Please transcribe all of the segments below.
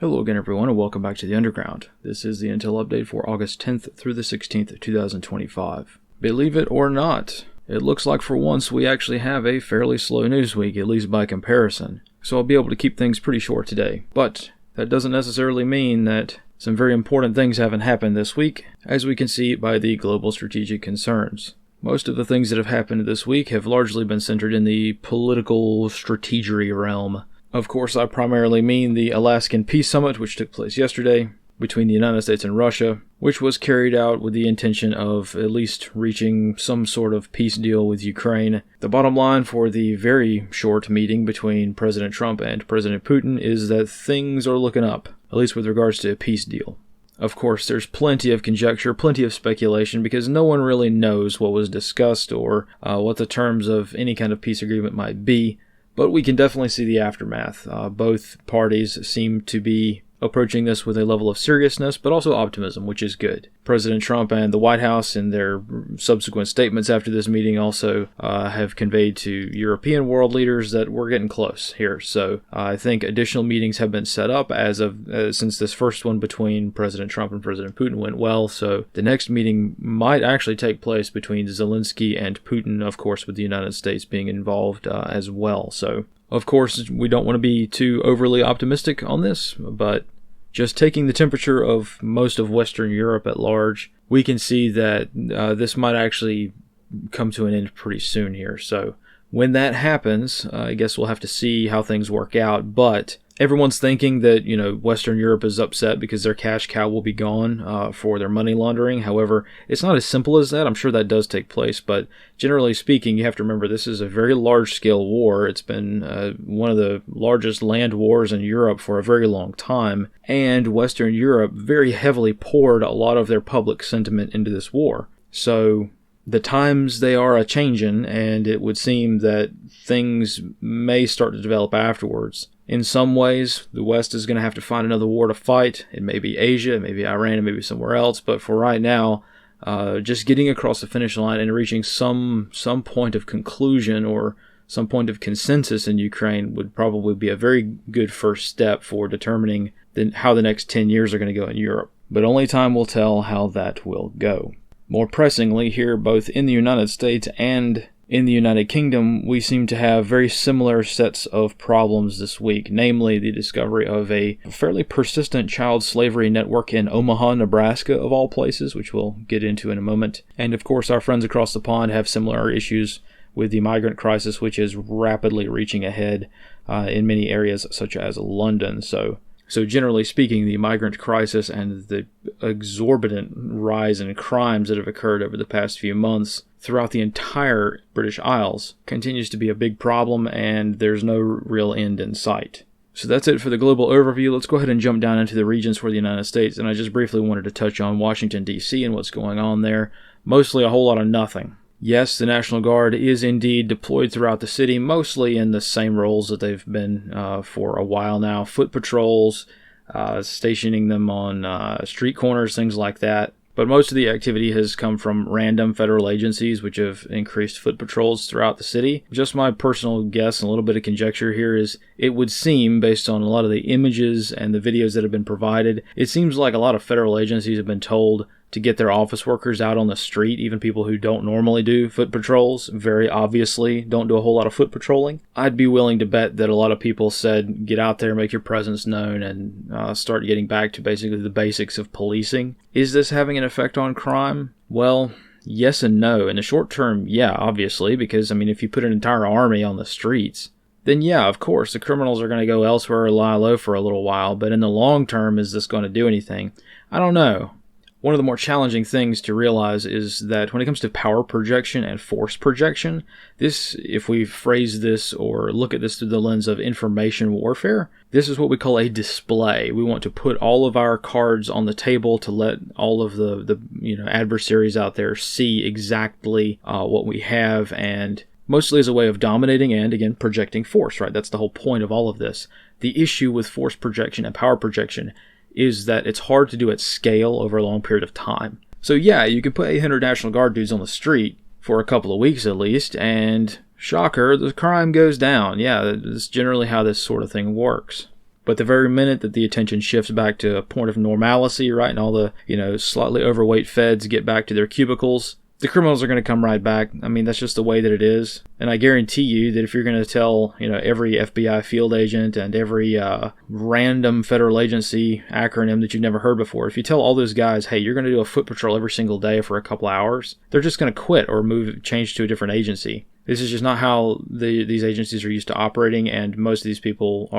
Hello again everyone and welcome back to the Underground. This is the Intel update for August 10th through the 16th, 2025. Believe it or not, it looks like for once we actually have a fairly slow news week, at least by comparison. So I'll be able to keep things pretty short today. But that doesn't necessarily mean that some very important things haven't happened this week, as we can see by the global strategic concerns. Most of the things that have happened this week have largely been centered in the political strategery realm. Of course, I primarily mean the Alaskan Peace Summit, which took place yesterday between the United States and Russia, which was carried out with the intention of at least reaching some sort of peace deal with Ukraine. The bottom line for the very short meeting between President Trump and President Putin is that things are looking up, at least with regards to a peace deal. Of course, there's plenty of conjecture, plenty of speculation, because no one really knows what was discussed or what the terms of any kind of peace agreement might be. But we can definitely see the aftermath. Both parties seem to be approaching this with a level of seriousness, but also optimism, which is good. President Trump and the White House, in their subsequent statements after this meeting, also have conveyed to European world leaders that we're getting close here. So I think additional meetings have been set up since this first one between President Trump and President Putin went well. So the next meeting might actually take place between Zelensky and Putin, of course, with the United States being involved as well. So of course, we don't want to be too overly optimistic on this, but just taking the temperature of most of Western Europe at large, we can see that this might actually come to an end pretty soon here. So when that happens, I guess we'll have to see how things work out, but everyone's thinking that, Western Europe is upset because their cash cow will be gone for their money laundering. However, it's not as simple as that. I'm sure that does take place, but generally speaking, you have to remember this is a very large-scale war. It's been one of the largest land wars in Europe for a very long time, and Western Europe very heavily poured a lot of their public sentiment into this war. So the times they are a-changin', and it would seem that things may start to develop afterwards. In some ways, the West is going to have to find another war to fight. It may be Asia, it may be Iran, it may be somewhere else, but for right now, just getting across the finish line and reaching some point of conclusion or some point of consensus in Ukraine would probably be a very good first step for determining how the next 10 years are going to go in Europe. But only time will tell how that will go. More pressingly here, both in the United States and in the United Kingdom, we seem to have very similar sets of problems this week, namely the discovery of a fairly persistent child slavery network in Omaha, Nebraska, of all places, which we'll get into in a moment. And of course, our friends across the pond have similar issues with the migrant crisis, which is rapidly reaching ahead in many areas, such as London. So generally speaking, the migrant crisis and the exorbitant rise in crimes that have occurred over the past few months throughout the entire British Isles continues to be a big problem, and there's no real end in sight. So that's it for the global overview. Let's go ahead and jump down into the regions for the United States, and I just briefly wanted to touch on Washington, D.C. and what's going on there. Mostly a whole lot of nothing. Yes, the National Guard is indeed deployed throughout the city, mostly in the same roles that they've been for a while now. Foot patrols, stationing them on street corners, things like that. But most of the activity has come from random federal agencies, which have increased foot patrols throughout the city. Just my personal guess and a little bit of conjecture here is it would seem, based on a lot of the images and the videos that have been provided, it seems like a lot of federal agencies have been told to get their office workers out on the street, even people who don't normally do foot patrols, very obviously don't do a whole lot of foot patrolling. I'd be willing to bet that a lot of people said, get out there, make your presence known, and start getting back to basically the basics of policing. Is this having an effect on crime? Well, yes and no. In the short term, yeah, obviously, because, if you put an entire army on the streets, then yeah, of course, the criminals are going to go elsewhere or lie low for a little while, but in the long term, is this going to do anything? I don't know. One of the more challenging things to realize is that when it comes to power projection and force projection, this, if we phrase this or look at this through the lens of information warfare, this is what we call a display. We want to put all of our cards on the table to let all of the adversaries out there see exactly what we have, and mostly as a way of dominating and, again, projecting force, right? That's the whole point of all of this. The issue with force projection and power projection is that it's hard to do at scale over a long period of time. So yeah, you can put 800 National Guard dudes on the street for a couple of weeks at least, and shocker, the crime goes down. Yeah, that's generally how this sort of thing works. But the very minute that the attention shifts back to a point of normalcy, right, and all the, slightly overweight feds get back to their cubicles, the criminals are going to come right back. I mean, that's just the way that it is. And I guarantee you that if you're going to tell, every FBI field agent and every random federal agency acronym that you've never heard before, if you tell all those guys, hey, you're going to do a foot patrol every single day for a couple hours, they're just going to quit or change to a different agency. This is just not how these agencies are used to operating, and most of these people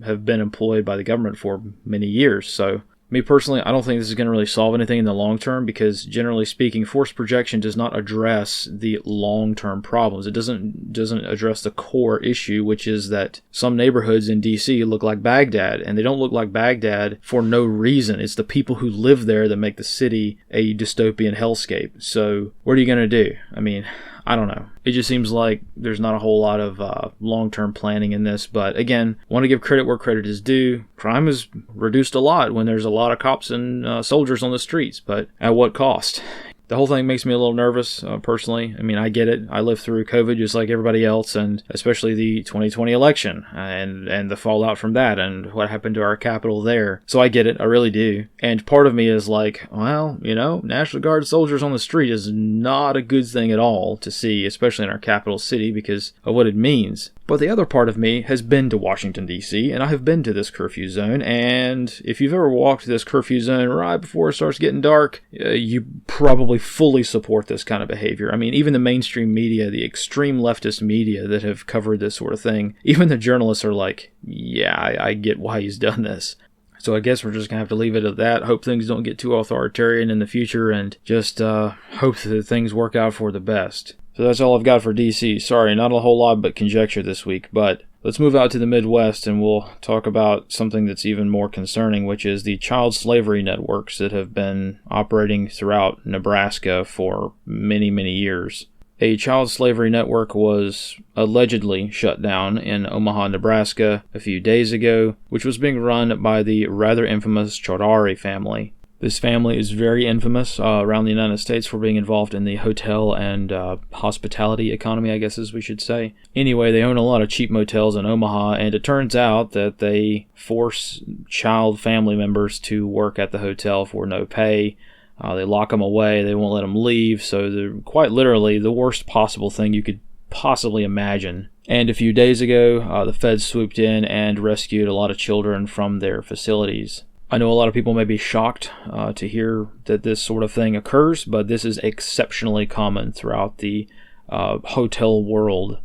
have been employed by the government for many years. So, me personally, I don't think this is going to really solve anything in the long term because, generally speaking, force projection does not address the long-term problems. It doesn't address the core issue, which is that some neighborhoods in D.C. look like Baghdad, and they don't look like Baghdad for no reason. It's the people who live there that make the city a dystopian hellscape. So, what are you going to do? I mean, I don't know. It just seems like there's not a whole lot of long-term planning in this. But again, want to give credit where credit is due. Crime is reduced a lot when there's a lot of cops and soldiers on the streets. But at what cost? The whole thing makes me a little nervous, personally. I mean, I get it. I lived through COVID just like everybody else, and especially the 2020 election and the fallout from that and what happened to our capital there. So I get it. I really do. And part of me is like, well, National Guard soldiers on the street is not a good thing at all to see, especially in our capital city because of what it means. But the other part of me has been to Washington, D.C., and I have been to this curfew zone, and if you've ever walked this curfew zone right before it starts getting dark, you probably fully support this kind of behavior. I mean, even the mainstream media, the extreme leftist media that have covered this sort of thing, even the journalists are like, yeah, I get why he's done this. So I guess we're just going to have to leave it at that, hope things don't get too authoritarian in the future, and just hope that things work out for the best. So that's all I've got for DC. Sorry, not a whole lot but conjecture this week, but let's move out to the Midwest and we'll talk about something that's even more concerning, which is the child slavery networks that have been operating throughout Nebraska for many, many years. A child slavery network was allegedly shut down in Omaha, Nebraska a few days ago, which was being run by the rather infamous Chaudhary family. This family is very infamous around the United States for being involved in the hotel and hospitality economy, I guess as we should say. Anyway, they own a lot of cheap motels in Omaha, and it turns out that they force child family members to work at the hotel for no pay. They lock them away, they won't let them leave, so they're quite literally the worst possible thing you could possibly imagine. And a few days ago, the feds swooped in and rescued a lot of children from their facilities. I know a lot of people may be shocked to hear that this sort of thing occurs, but this is exceptionally common throughout the hotel world.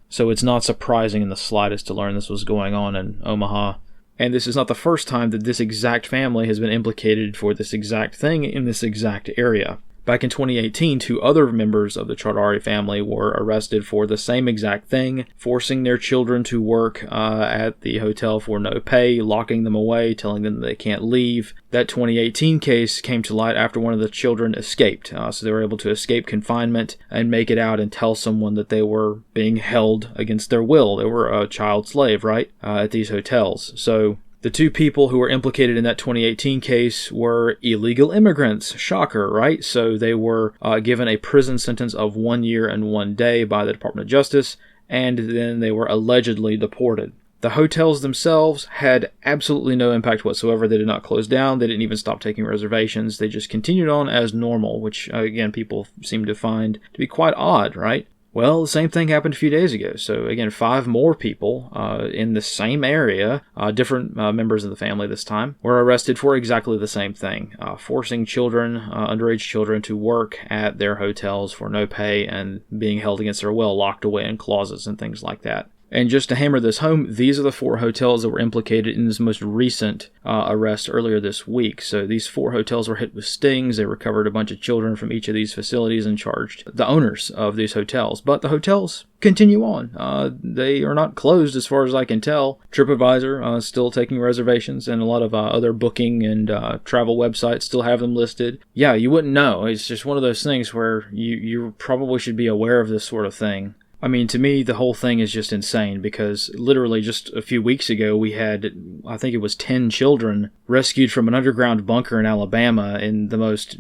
So it's not surprising in the slightest to learn this was going on in Omaha. And this is not the first time that this exact family has been implicated for this exact thing in this exact area. Back in 2018, 2 other members of the Chaudhary family were arrested for the same exact thing, forcing their children to work at the hotel for no pay, locking them away, telling them they can't leave. That 2018 case came to light after one of the children escaped, so they were able to escape confinement and make it out and tell someone that they were being held against their will. They were a child slave, right, at these hotels. So the 2 people who were implicated in that 2018 case were illegal immigrants. Shocker, right? So they were given a prison sentence of 1 year and 1 day by the Department of Justice, and then they were allegedly deported. The hotels themselves had absolutely no impact whatsoever. They did not close down. They didn't even stop taking reservations. They just continued on as normal, which, again, people seem to find to be quite odd, right? Well, the same thing happened a few days ago. So again, 5 more people in the same area, different members of the family this time, were arrested for exactly the same thing, forcing children, underage children, to work at their hotels for no pay and being held against their will, locked away in closets and things like that. And just to hammer this home, these are the 4 hotels that were implicated in this most recent arrest earlier this week. So these 4 hotels were hit with stings. They recovered a bunch of children from each of these facilities and charged the owners of these hotels. But the hotels continue on. They are not closed as far as I can tell. TripAdvisor still taking reservations, and a lot of other booking and travel websites still have them listed. Yeah, you wouldn't know. It's just one of those things where you probably should be aware of this sort of thing. I mean, to me, the whole thing is just insane because literally just a few weeks ago, we had, I think it was 10 children rescued from an underground bunker in Alabama in the most,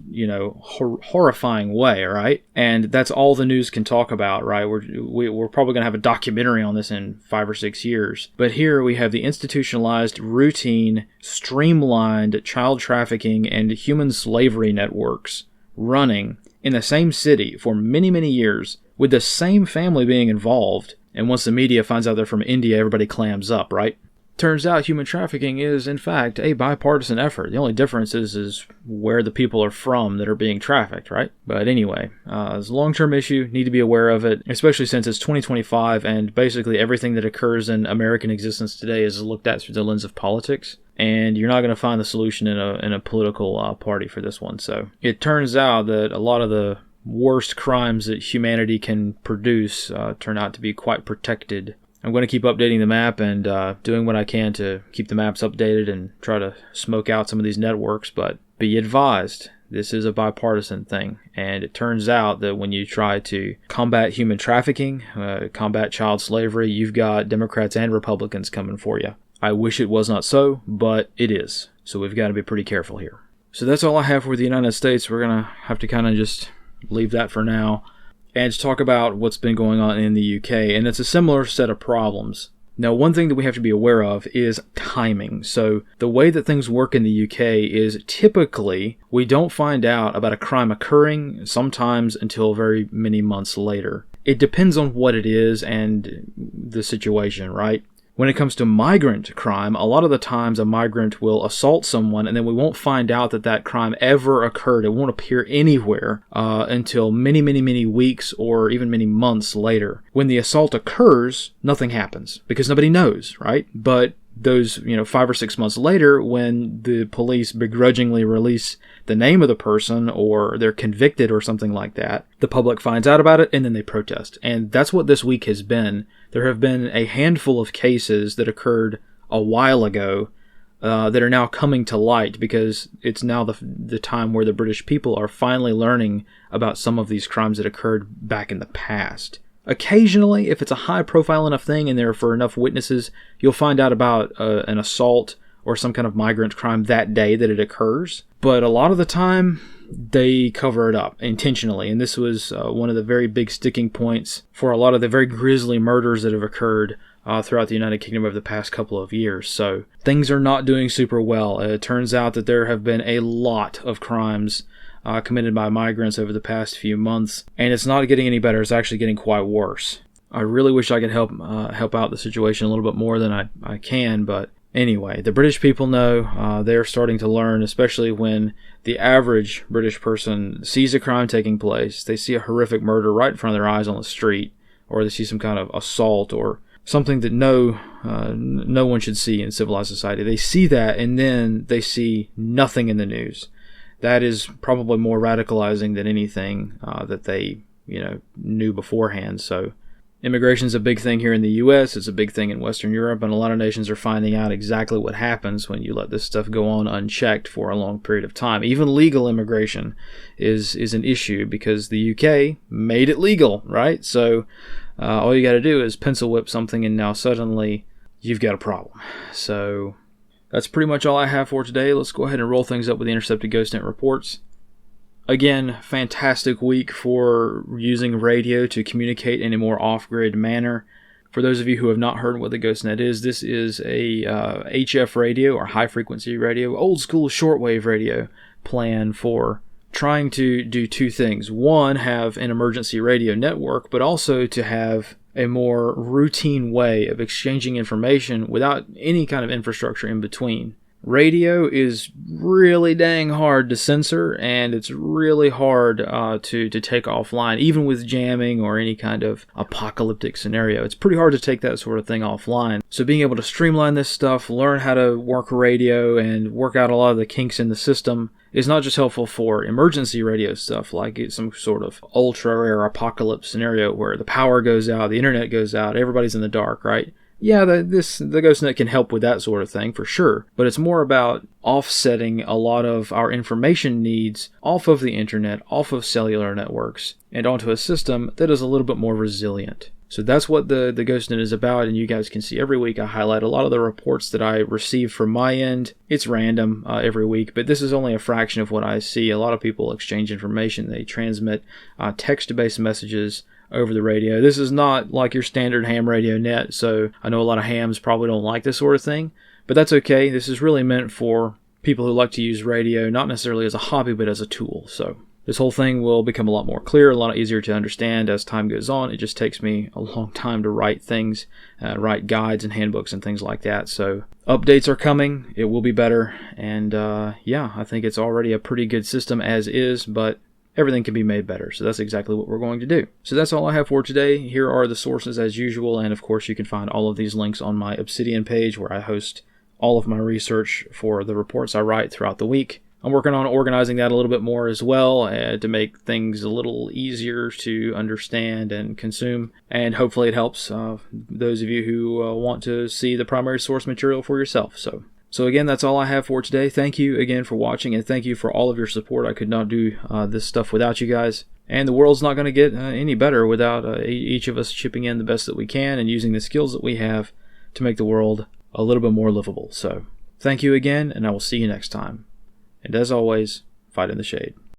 horrifying way, right? And that's all the news can talk about, right? We're probably going to have a documentary on this in 5 or 6 years. But here we have the institutionalized, routine, streamlined child trafficking and human slavery networks running in the same city for many, many years, with the same family being involved, and once the media finds out they're from India, everybody clams up, right? Turns out human trafficking is, in fact, a bipartisan effort. The only difference is where the people are from that are being trafficked, right? But anyway, it's a long-term issue, need to be aware of it, especially since it's 2025, and basically everything that occurs in American existence today is looked at through the lens of politics. And you're not going to find the solution in a political party for this one. So it turns out that a lot of the worst crimes that humanity can produce turn out to be quite protected. I'm going to keep updating the map and doing what I can to keep the maps updated and try to smoke out some of these networks, but be advised, this is a bipartisan thing, and it turns out that when you try to combat human trafficking, combat child slavery, you've got Democrats and Republicans coming for you. I wish it was not so, but it is, so we've got to be pretty careful here. So that's all I have for the United States. We're going to have to kind of just leave that for now and talk about what's been going on in the UK, and it's a similar set of problems. Now, one thing that we have to be aware of is timing. So the way that things work in the UK is typically we don't find out about a crime occurring sometimes until very many months later. It depends on what it is and the situation, right? When it comes to migrant crime, a lot of the times a migrant will assault someone and then we won't find out that that crime ever occurred. It won't appear anywhere until many, many, many weeks or even many months later. When the assault occurs, nothing happens because nobody knows, right? But those, 5 or 6 months later, when the police begrudgingly release the name of the person or they're convicted or something like that, the public finds out about it and then they protest. And that's what this week has been. There have been a handful of cases that occurred a while ago that are now coming to light because it's now the time where the British people are finally learning about some of these crimes that occurred back in the past. Occasionally, if it's a high-profile enough thing and there are for enough witnesses, you'll find out about an assault or some kind of migrant crime that day that it occurs. But a lot of the time, they cover it up intentionally. And this was one of the very big sticking points for a lot of the very grisly murders that have occurred throughout the United Kingdom over the past couple of years. So things are not doing super well. It turns out that there have been a lot of crimes committed by migrants over the past few months, and it's not getting any better. It's actually getting quite worse. I really wish I could help out the situation a little bit more than I can, but anyway, the British people know. They're starting to learn, especially when the average British person sees a crime taking place. They see a horrific murder right in front of their eyes on the street, or they see some kind of assault or something that no one should see in civilized society. They see that, and then they see nothing in the news. That is probably more radicalizing than anything that they, knew beforehand. So immigration is a big thing here in the U.S. It's a big thing in Western Europe, and a lot of nations are finding out exactly what happens when you let this stuff go on unchecked for a long period of time. Even legal immigration is an issue because the UK made it legal, right? So all you got to do is pencil whip something, and now suddenly you've got a problem. So that's pretty much all I have for today. Let's go ahead and roll things up with the intercepted GhostNet reports. Again, fantastic week for using radio to communicate in a more off-grid manner. For those of you who have not heard what the GhostNet is, this is a HF radio or high-frequency radio, old-school shortwave radio plan for trying to do two things. One, have an emergency radio network, but also to have a more routine way of exchanging information without any kind of infrastructure in between. Radio is really dang hard to censor, and it's really hard to take offline, even with jamming or any kind of apocalyptic scenario. It's pretty hard to take that sort of thing offline. So being able to streamline this stuff, learn how to work radio, and work out a lot of the kinks in the system is not just helpful for emergency radio stuff, like it's some sort of ultra-rare apocalypse scenario where the power goes out, the internet goes out, everybody's in the dark, right? Yeah, the GhostNet can help with that sort of thing, for sure. But it's more about offsetting a lot of our information needs off of the internet, off of cellular networks, and onto a system that is a little bit more resilient. So that's what the GhostNet is about, and you guys can see every week I highlight a lot of the reports that I receive from my end. It's random every week, but this is only a fraction of what I see. A lot of people exchange information. They transmit text-based messages over the radio. This is not like your standard ham radio net, so I know a lot of hams probably don't like this sort of thing, but that's okay. This is really meant for people who like to use radio, not necessarily as a hobby, but as a tool. So this whole thing will become a lot more clear, a lot easier to understand as time goes on. It just takes me a long time to write things, write guides and handbooks and things like that. So updates are coming. It will be better. And yeah, I think it's already a pretty good system as is, but everything can be made better. So that's exactly what we're going to do. So that's all I have for today. Here are the sources as usual. And of course, you can find all of these links on my Obsidian page where I host all of my research for the reports I write throughout the week. I'm working on organizing that a little bit more as well to make things a little easier to understand and consume. And hopefully it helps those of you who want to see the primary source material for yourself. So again, that's all I have for today. Thank you again for watching, and thank you for all of your support. I could not do this stuff without you guys. And the world's not going to get any better without each of us chipping in the best that we can and using the skills that we have to make the world a little bit more livable. So thank you again, and I will see you next time. And as always, fight in the shade.